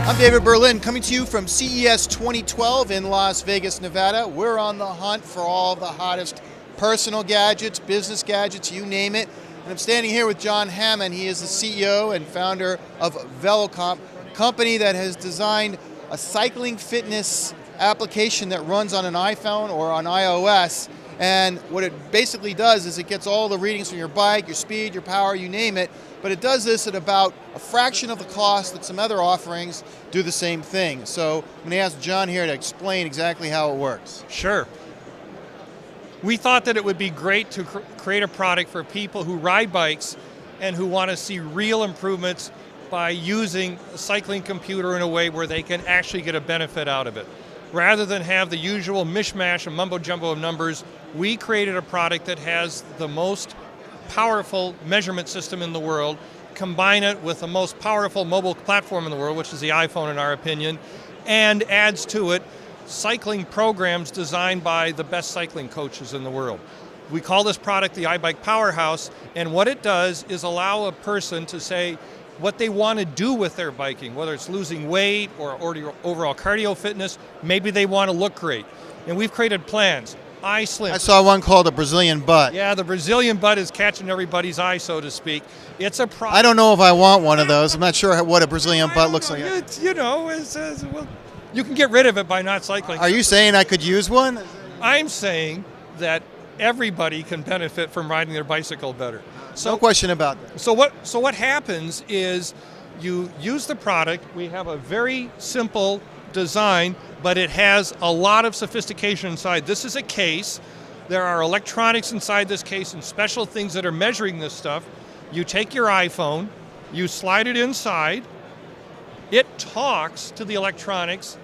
I'm David Berlin, coming to you from CES 2012 in Las Vegas, Nevada. We're on the hunt for all the hottest personal gadgets, business gadgets, you name it. And I'm standing here with John Hamann. He is the CEO and founder of Velcomp, a company that has designed a cycling fitness application that runs on an iPhone or on iOS. And what it basically does is it gets all the readings from your bike, your speed, your power, you name it, but it does this at about a fraction of the cost that some other offerings do the same thing. So I'm going to ask John here to explain exactly how it works. Sure. We thought that it would be great to create a product for people who ride bikes and who want to see real improvements by using a cycling computer in a way where they can actually get a benefit out of it. Rather than have the usual mishmash and mumbo-jumbo of numbers, we created a product that has the most powerful measurement system in the world, combine it with the most powerful mobile platform in the world, which is the iPhone in our opinion, and adds to it cycling programs designed by the best cycling coaches in the world. We call this product the iBike Powerhouse, and what it does is allow a person to say what they want to do with their biking, whether it's losing weight or overall cardio fitness. Maybe they want to look great. And we've created plans. I saw one called a Brazilian butt. Yeah, the Brazilian butt is catching everybody's eye, so to speak. It's a product. I don't know if I want one of those. I'm not sure what a Brazilian butt looks like. Well, you can get rid of it by not cycling. Are you saying I could use one? I'm saying that everybody can benefit from riding their bicycle better. So, no question about that. So what happens is you use the product. We have a very simple design, but it has a lot of sophistication inside. This is a case. There are electronics inside this case and special things that are measuring this stuff. You take your iPhone, you slide it inside, it talks to the electronics,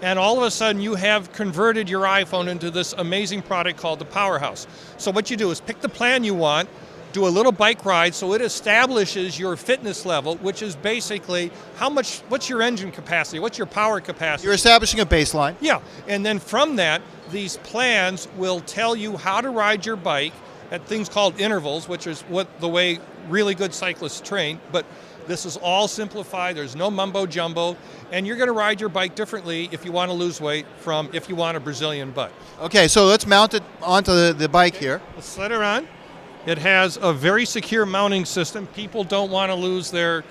and all of a sudden you have converted your iPhone into this amazing product called the Powerhouse. So what you do is pick the plan you want, do a little bike ride so it establishes your fitness level, which is basically what's your engine capacity, what's your power capacity. You're establishing a baseline. Yeah, and then from that, these plans will tell you how to ride your bike at things called intervals, which is the way really good cyclists train, but this is all simplified, there's no mumbo jumbo, and you're going to ride your bike differently if you want to lose weight from if you want a Brazilian butt. Okay, so let's mount it onto the bike here. Let's slide it on. It has a very secure mounting system. People don't want to lose their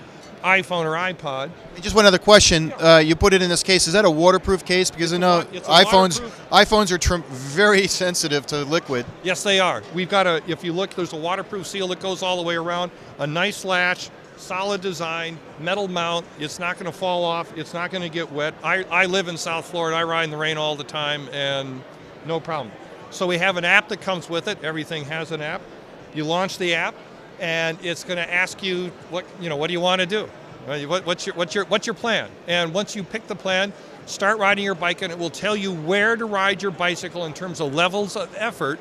iPhone or iPod. And just one other question. You put it in this case. Is that a waterproof case? Because I know iPhones are very sensitive to liquid. Yes, they are. We've got if you look, there's a waterproof seal that goes all the way around, a nice latch, solid design, metal mount. It's not going to fall off. It's not going to get wet. I live in South Florida. I ride in the rain all the time, and no problem. So we have an app that comes with it. Everything has an app. You launch the app, and it's going to ask you what do you want to do? What's your plan? And once you pick the plan, start riding your bike, and it will tell you where to ride your bicycle in terms of levels of effort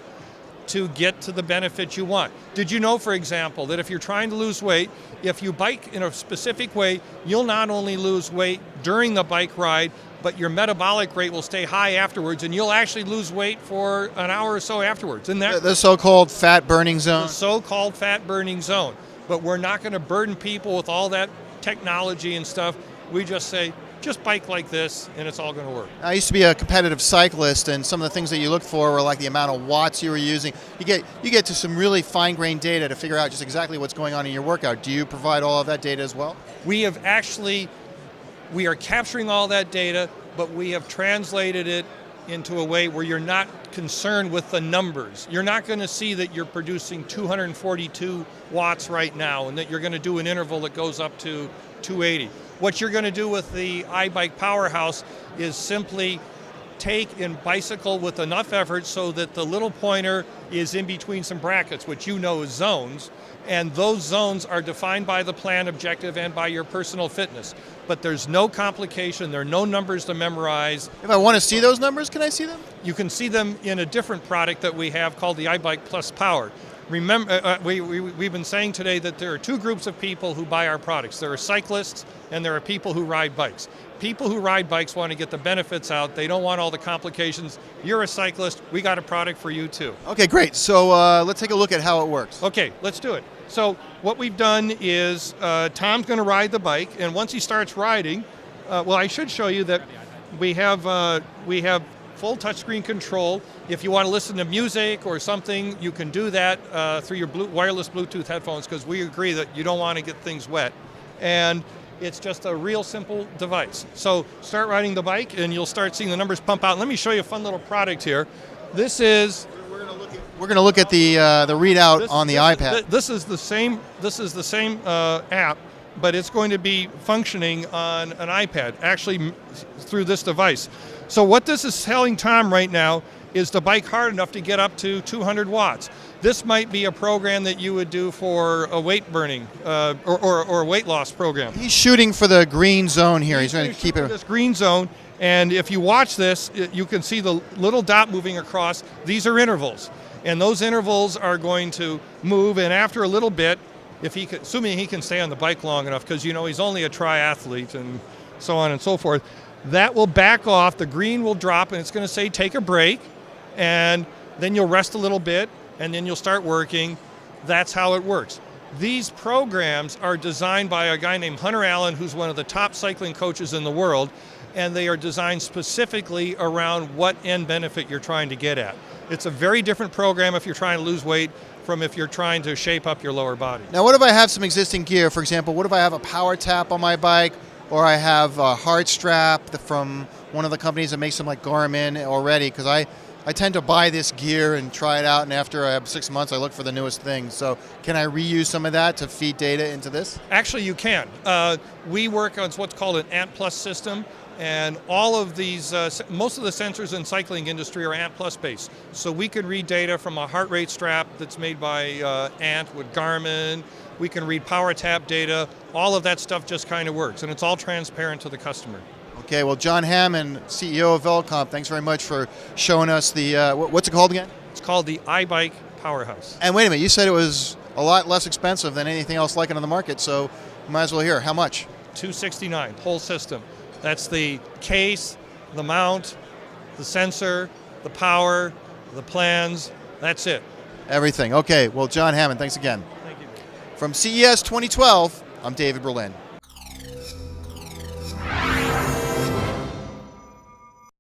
to get to the benefit you want. Did you know, for example, that if you're trying to lose weight, if you bike in a specific way, you'll not only lose weight during the bike ride, but your metabolic rate will stay high afterwards, and you'll actually lose weight for an hour or so afterwards. And the so-called fat burning zone? The so-called fat burning zone. But we're not going to burden people with all that technology and stuff. We just say, just bike like this, and it's all going to work. I used to be a competitive cyclist, and some of the things that you look for were like the amount of watts you were using. You get to some really fine-grained data to figure out just exactly what's going on in your workout. Do you provide all of that data as well? We are capturing all that data, but we have translated it into a way where you're not concerned with the numbers. You're not going to see that you're producing 242 watts right now and that you're going to do an interval that goes up to 280. What you're going to do with the iBike Powerhouse is simply take and bicycle with enough effort so that the little pointer is in between some brackets, which you know is zones, and those zones are defined by the plan objective and by your personal fitness. But there's no complication, there are no numbers to memorize. If I want to see those numbers, can I see them? You can see them in a different product that we have called the iBike Plus Power. Remember, we've been saying today that there are two groups of people who buy our products. There are cyclists and there are people who ride bikes. People who ride bikes want to get the benefits out. They don't want all the complications. You're a cyclist. We got a product for you too. Okay, great. So let's take a look at how it works. Okay, let's do it. So what we've done is Tom's going to ride the bike, and once he starts riding, Well, I should show you that we have full touchscreen control. If you want to listen to music or something, you can do that through your wireless Bluetooth headphones, because we agree that you don't want to get things wet. And it's just a real simple device. So start riding the bike and you'll start seeing the numbers pump out. Let me show you a fun little product here. This is... We're going to look at the readout on the iPad. This is the same app, but it's going to be functioning on an iPad, actually through this device. So what this is telling Tom right now is the bike hard enough to get up to 200 watts. This might be a program that you would do for a weight burning or a weight loss program. He's shooting for the green zone here. He's going to keep it. This green zone, and if you watch this, you can see the little dot moving across. These are intervals, and those intervals are going to move. And after a little bit, if he can, assuming he can stay on the bike long enough, because he's only a triathlete and so on and so forth, that will back off. The green will drop, and it's going to say take a break, and then you'll rest a little bit, and then you'll start working. That's how it works. These programs are designed by a guy named Hunter Allen, who's one of the top cycling coaches in the world, and they are designed specifically around what end benefit you're trying to get at. It's a very different program if you're trying to lose weight from if you're trying to shape up your lower body. Now, what if I have some existing gear? For example, what if I have a power tap on my bike, or I have a hard strap from one of the companies that makes them like Garmin already? Because I tend to buy this gear and try it out, and after I have 6 months, I look for the newest thing. So can I reuse some of that to feed data into this? Actually, you can. We work on what's called an Ant Plus system, and all of these, most of the sensors in cycling industry are Ant Plus based. So we can read data from a heart rate strap that's made by Ant with Garmin. We can read power tap data. All of that stuff just kind of works, and it's all transparent to the customer. Okay, well, John Hamann, CEO of Velcomp, thanks very much for showing us the, what's it called again? It's called the iBike Powerhouse. And wait a minute, you said it was a lot less expensive than anything else like it on the market, so you might as well hear. How much? $269, whole system. That's the case, the mount, the sensor, the power, the plans, that's it. Everything. Okay, well, John Hamann, thanks again. Thank you. From CES 2012, I'm David Berlin.